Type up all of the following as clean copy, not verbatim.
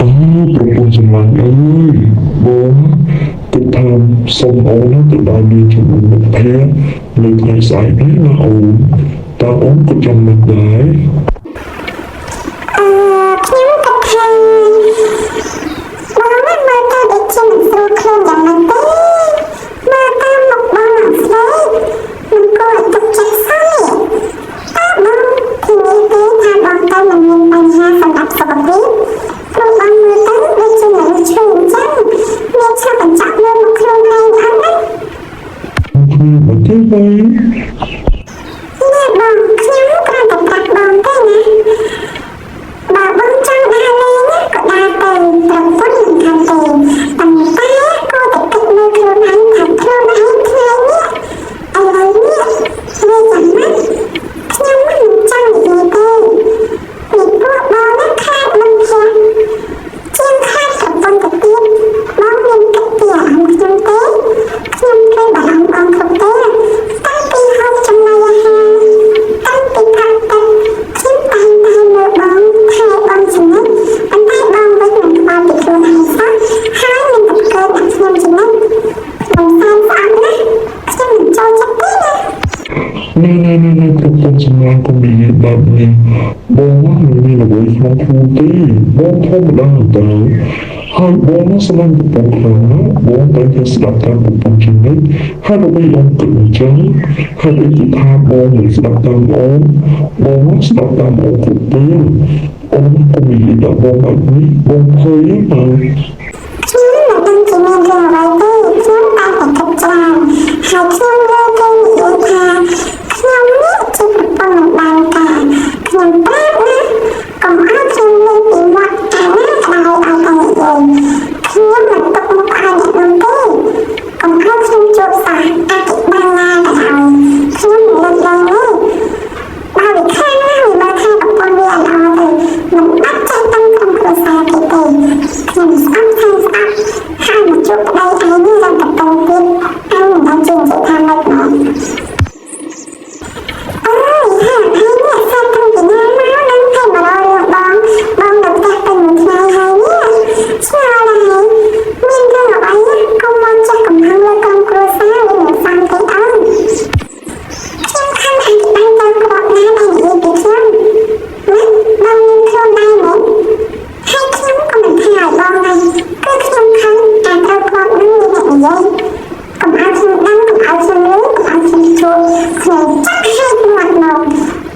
ប្រពន្ធសម្លាញ់អើយបងគិតថាសុំអូនទៅដល់មានជាមួយមិត្តភក្តិនៅថ្ងៃស្អែកនេះណាអូនតើអូនក៏ចាំមិនដែរខ្ញុំគិតថាបងមិនមកទៅដូចជាមិនស្រួលខ្លួនយ៉ាងណាទេមកតាមមកបងអត់ស្លេមិនគួរទុកចិត្តសោះតើបងពីនេះទេថាបងទៅមិនមានបញ្ហាសម្រាប់សុខភាពព្រោះបងមើលទៅដូចជាមនុស្សឈឺអញ្ចឹងមានឆាប់បញ្ចាក់លើមកខ្លួនឯងអត់ណាខ្ញុំមិនទេបងនេះបងខ្ញុំគ្រាន់តែប្រាប់បងទេណាបើបងចង់ដើរលេងក៏ដើរទៅប្រពន្ធមិនខានទេប៉ុន្តែក៏តែគិតមើលខ្លួនឯងថាខ្លួនឯងថ្ងៃនេះឥឡូវនេះវាយ៉ាងណាខ្ញុំមិនចង់និយាយទេពីព្រោះបងនឹងខាតមិនជាជាងខាតប្រពន្ធទៅទៀតបងមានគិតពីអារម្មណ៍ខ្ញុំទេខ្ញុំเคยបារម្ភបងគ្រប់ទេតាំងពីហូបចំណីអាហារតាំងពីផឹកទឹកខ្ញុំតែងតែមើលបងថែបងចំណិតប៉ុន្តែបងវិញមិនខ្វល់ពីខ្លួនឯងសោះហើយមិនទៅកើតដាក់ខ្ញុំចំណិតខ្ញុំសើចស្អាតណាស់ខ្ញុំមិនចូលចិត្តទេណាប្រពន្ធសម្លាញ់កុំនិយាយបែបនេះបងមិនមានអ្វីក្នុងខ្លួនទេបងធម្មតាទៅហើយបងសម្លាញ់ប្រពន្ធខ្លាំងណាស់បងតែតែស្ដាប់តាមប្រពន្ធជានិច្ចហើយដើម្បីអូនគិតអញ្ចឹងហើយដូចជាថាបងមិនស្ដាប់តាមអូនបងស្ដាប់តាមអូនគ្រប់ពេលអូនកុំនិយាយដល់បងបែបនេះបងភ័យណាខ្ញុំមិនដឹងជាមានរឿងអ្វីទេខ្ញុំតែតែគិតច្រើនហើយខ្ញុំលើកទៅនិយាយថាខ្ញុំនេះជាប្រពន្ធមិនបានការខ្ញុំប្រាប់ណាកុំឲ្យខ្ញុំលេងពីមាត់តែណាក្តៅឲ្យតែនិយាយខ្ញុំមិនទុកមុខឲ្យអ្នកនោះទេកុំឲ្យខ្ញុំជួបសារអតិបានណាក៏ដោយខ្ញុំមិនលើកឡើងទេបើវាខាងណាវាមកថាប្រពន្ធវាល្អទៅមិនបាច់ចេះតាំងក្រុមគ្រួសារទេខ្ញុំស្អាតហើយមកជួបប្តីឯងនេះរំបន្ទងទៀតហើយមិនដឹងជានិយាយថាម៉េចមកអូយហាក់ហើយនេះសាប់តាំងពីណាមកនឹងតែមករករឿងបងនៅផ្ទះពេញមួយថ្ងៃហើយនេះឆ្ងល់ណាស់ហើយមានរឿងអ្វីកុំមកចេះកំហឹងលើក្រុមគ្រួសារវិញមិនฟังទេអូនខ្ញុំខំអธิบายតាមក្បត់ណាដែលនិយាយពីខ្ញុំណាបងមានខ្លួនដែរមែនហើយខ្ញុំក៏មិនថាឲ្យបងដែរគឺខ្ញុំខំតែត្រូវក្បត់នឹងអ្នកនិយាយកុំឲ្យខ្ញុំដឹងកុំឲ្យខ្ញុំលឺកុំឲ្យខ្ញុំជួបខ្ញុំចាក់ហេតុមក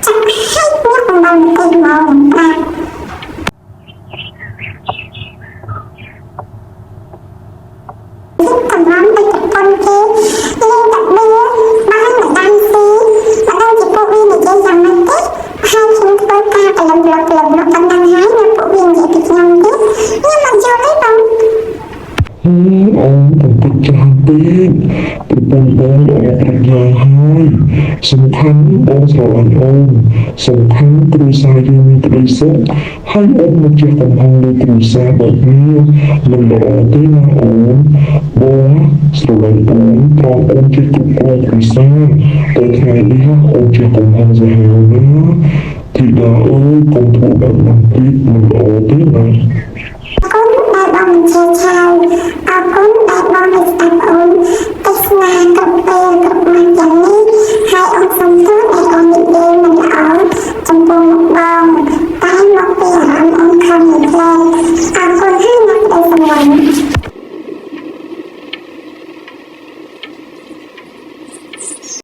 ចាក់ហេតុមកដល់ទៅមកប្រាប់កំឡុងតែប្រពន្ធគេលេងតែបៀបានមកដាំស៊ីបើដល់ជាពួកវានិយាយយ៉ាងម៉េចទេហើយខ្ញុំធ្វើការកលំលឹកប៉ុណ្ណឹងហើយនៅពួកវានិយាយពីខ្ញុំទេខ្ញុំមិនយល់ទេបងអូនผมគិតច្រើនពេកប្រពន្ធបងល្អប្រាជ្ញាហើយសំខាន់បងស្រឡាញ់អូនសំខាន់គ្រួសារយើងមានក្តីសុខហើយអូនមកចេះកំហឹងលើគ្រួសារបែបនេះមិនល្អទេណាអូនបងស្រឡាញ់អូនព្រមអូនចេះគ្រប់គ្រងគ្រួសារតែថ្ងៃនេះអូនចេះកំហឹងសាហាវណាធីតាអើយកុំធ្វើបែបនោះទៀតមិនល្អទេណាអរគុណដែលបងជាឆាវអរគុណដែល